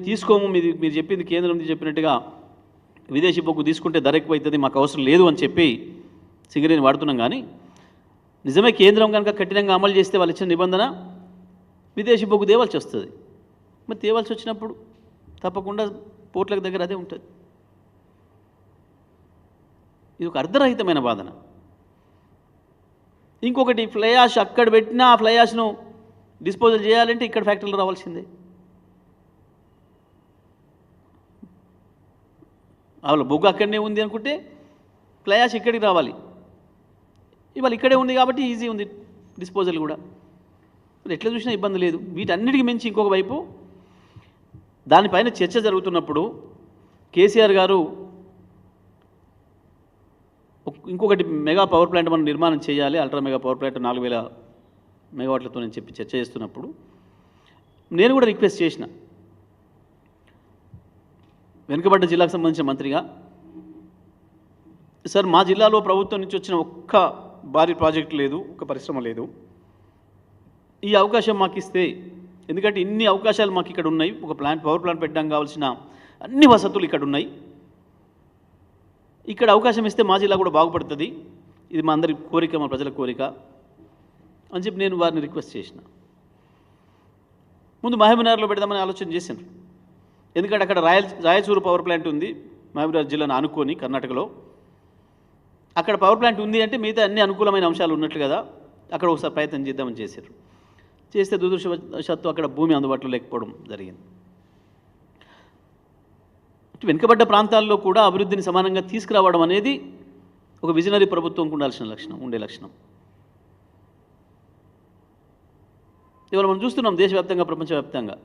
తీసుకోము, మీరు చెప్పింది కేంద్రం చెప్పినట్టుగా విదేశీ బొగ్గు తీసుకుంటే ధర ఎక్కువ అవుతుంది, మాకు అవసరం లేదు అని చెప్పి సింగరేణి వాడుతున్నాం. కానీ నిజమే కేంద్రం కనుక కఠినంగా అమలు చేస్తే వాళ్ళు ఇచ్చిన నిబంధన విదేశీ బొగ్గు తేవాల్సి వస్తుంది. మరి తేవాల్సి వచ్చినప్పుడు తప్పకుండా పోర్ట్లకు దగ్గర అదే ఉంటుంది. ఇది ఒక అర్ధరహితమైన వాదన. ఇంకొకటి, ఫ్లై యాష్ అక్కడ పెట్టినా ఆ ఫ్లై యాష్ను డిస్పోజల్ చేయాలంటే ఇక్కడ ఫ్యాక్టరీలో రావాల్సిందే. అసలు బొగ్గు అక్కడనే ఉంది అనుకుంటే ఫ్లై యాష్ ఇక్కడికి రావాలి. ఇవాళ ఇక్కడే ఉంది కాబట్టి ఈజీ ఉంది డిస్పోజల్ కూడా. ఎట్లా చూసినా ఇబ్బంది లేదు. వీటన్నిటికి మించి ఇంకొక వైపు దానిపైన చర్చ జరుగుతున్నప్పుడు కేసీఆర్ గారు ఇంకొకటి మెగా పవర్ ప్లాంట్ మనం నిర్మాణం చేయాలి, అల్ట్రా మెగా పవర్ ప్లాంట్ 4000 మెగావాట్లతో నేను చెప్పి చర్చ చేస్తున్నప్పుడు నేను కూడా రిక్వెస్ట్ చేసిన, వెనుకబడ్డ జిల్లాకు సంబంధించిన మంత్రిగా, సార్ మా జిల్లాలో ప్రభుత్వం నుంచి వచ్చిన ఒక్క భారీ ప్రాజెక్టు లేదు, ఒక పరిశ్రమ లేదు, ఈ అవకాశం మాకు ఇస్తే, ఎందుకంటే ఇన్ని అవకాశాలు మాకు ఇక్కడ ఉన్నాయి, ఒక పవర్ ప్లాంట్ పెట్టడానికి కావాల్సిన అన్ని వసతులు ఇక్కడ ఉన్నాయి, ఇక్కడ అవకాశం ఇస్తే మా జిల్లా కూడా బాగుపడుతుంది, ఇది మా అందరి కోరిక, మా ప్రజల కోరిక అని చెప్పి నేను వారిని రిక్వెస్ట్ చేసిన. ముందు మహబూబ్నగర్లో పెడదామని ఆలోచన చేశాను. ఎందుకంటే అక్కడ రాయచూరు పవర్ ప్లాంట్ ఉంది, మహబూబ్నగర్ జిల్లాను ఆనుకొని కర్ణాటకలో. అక్కడ పవర్ ప్లాంట్ ఉంది అంటే మిగతా అన్ని అనుకూలమైన అంశాలు ఉన్నట్లు కదా, అక్కడ ఒకసారి ప్రయత్నం చేద్దామని చేశారు. చేస్తే దురదృష్టవశాత్తు అక్కడ భూమి అందుబాటులో లేకపోవడం జరిగింది. వెనుకబడ్డ ప్రాంతాల్లో కూడా అభివృద్ధిని సమానంగా తీసుకురావడం అనేది ఒక విజనరీ ప్రభుత్వంకు ఉండే లక్షణం. ఇవాళ మనం చూస్తున్నాం దేశవ్యాప్తంగా, ప్రపంచవ్యాప్తంగా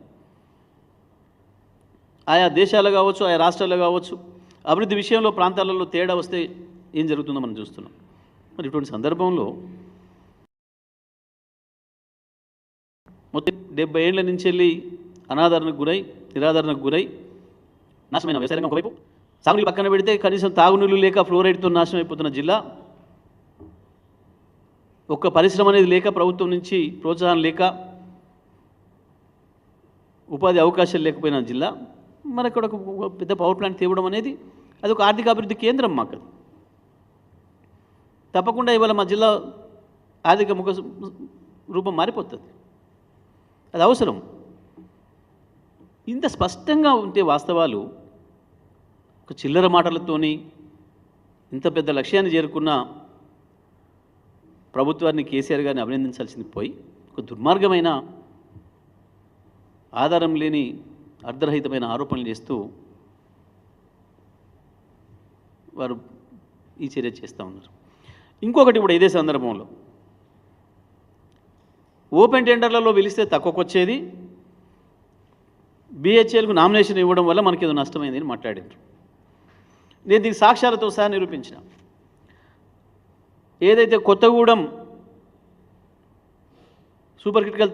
ఆయా దేశాలు కావచ్చు, ఆయా రాష్ట్రాలు కావచ్చు, అభివృద్ధి విషయంలో ప్రాంతాలలో తేడా వస్తే ఏం జరుగుతుందో మనం చూస్తున్నాం. మరి ఇటువంటి సందర్భంలో మొత్తం 70 ఏళ్ల నుంచి వెళ్ళి అనాదరణకు గురై, నిరాదరణకు గురై నాశనమైన వ్యవసాయం ఒకవైపు, సాగునీళ్ళు పక్కన పెడితే కనీసం తాగునీళ్ళు లేక ఫ్లోరైడ్తో నాశనం అయిపోతున్న జిల్లా, ఒక్క పరిశ్రమ అనేది లేక, ప్రభుత్వం నుంచి ప్రోత్సాహం లేక, ఉపాధి అవకాశాలు లేకపోయిన జిల్లా, మరి అక్కడ ఒక పెద్ద పవర్ ప్లాంట్ తేవడం అనేది అది ఒక ఆర్థిక అభివృద్ధి కేంద్రం మాకు. తప్పకుండా ఇవాళ మా జిల్లా ఆర్థిక ముఖ రూపం మారిపోతుంది, అది అవసరం. ఇంత స్పష్టంగా ఉంటే వాస్తవాలు ఒక చిల్లర మాటలతోని ఇంత పెద్ద లక్ష్యాన్ని చేరుకున్న ప్రభుత్వాన్ని, కేసీఆర్ గారిని అభినందించాల్సింది పోయి ఒక దుర్మార్గమైన, ఆధారం లేని, అర్ధరహితమైన ఆరోపణలు చేస్తూ వారు ఈ చర్య చేస్తూ ఉన్నారు. ఇంకొకటి కూడా ఇదే సందర్భంలో, ఓపెన్ టెండర్లలో పిలిస్తే తక్కువకు వచ్చేది, బిహెచ్ఎల్కు నామినేషన్ ఇవ్వడం వల్ల మనకి ఏదో నష్టమైంది అని మాట్లాడారు. నేను దీనికి సాక్ష్యాలతో సహా నిరూపించిన. ఏదైతే Kothagudem super critical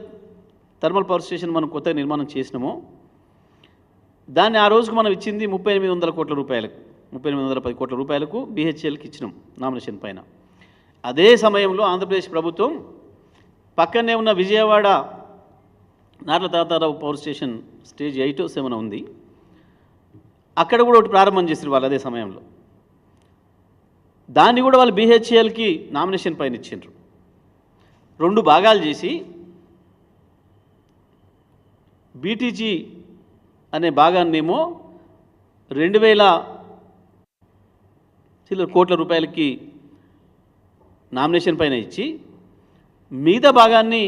thermal power station మనం కొత్తగా నిర్మాణం చేసినామో, దాన్ని ఆ రోజుకు మనం ఇచ్చింది 3800 కోట్ల రూపాయలకు, 3810 కోట్ల రూపాయలకు బిహెచ్ఎల్కి ఇచ్చినాం నామినేషన్ పైన. అదే సమయంలో ఆంధ్రప్రదేశ్ ప్రభుత్వం పక్కనే ఉన్న Vijayawada Narla Tatarao power station stage 8 or 7 ఉంది, అక్కడ కూడా ఒకటి ప్రారంభం చేసారు వాళ్ళు అదే సమయంలో. దాన్ని కూడా వాళ్ళు బిహెచ్ఎల్కి నామినేషన్ పైన ఇచ్చిండ్రు. 2 భాగాలు చేసి బీటీజీ అనే భాగాన్నేమో 2000 కోట్ల రూపాయలకి నామినేషన్ పైన ఇచ్చి, మిగతా భాగాన్ని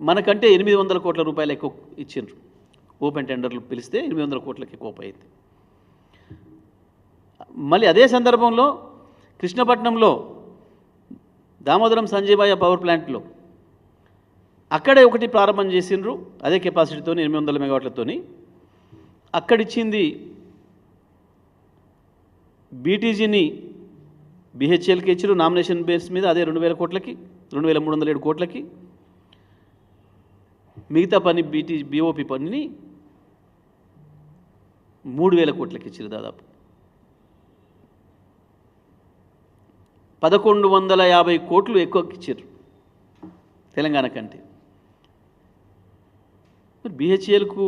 మనకంటే 800 కోట్ల రూపాయలు ఎక్కువ ఇచ్చిండ్రు. ఓపెన్ టెండర్లు పిలిస్తే 800 కోట్లకి ఎక్కువ అయింది. మళ్ళీ అదే సందర్భంలో కృష్ణపట్నంలో దామోదరం సంజయబాయ పవర్ ప్లాంట్లో అక్కడే ఒకటి ప్రారంభం చేసిండ్రు, అదే కెపాసిటీతో 800 మెగావాట్లతోని. అక్కడిచ్చింది బీటీజీని బిహెచ్ఎల్కి ఇచ్చారు నామినేషన్ బేస్ మీద, అదే 2000 కోట్లకి, 2307 కోట్లకి. మిగతా పని బీఓపీ పనిని 3000 కోట్లకి ఇచ్చారు. దాదాపు 1150 కోట్లు ఎక్కువకి ఇచ్చారు. తెలంగాణ కంటే. మరి బీహెచ్ఏలకు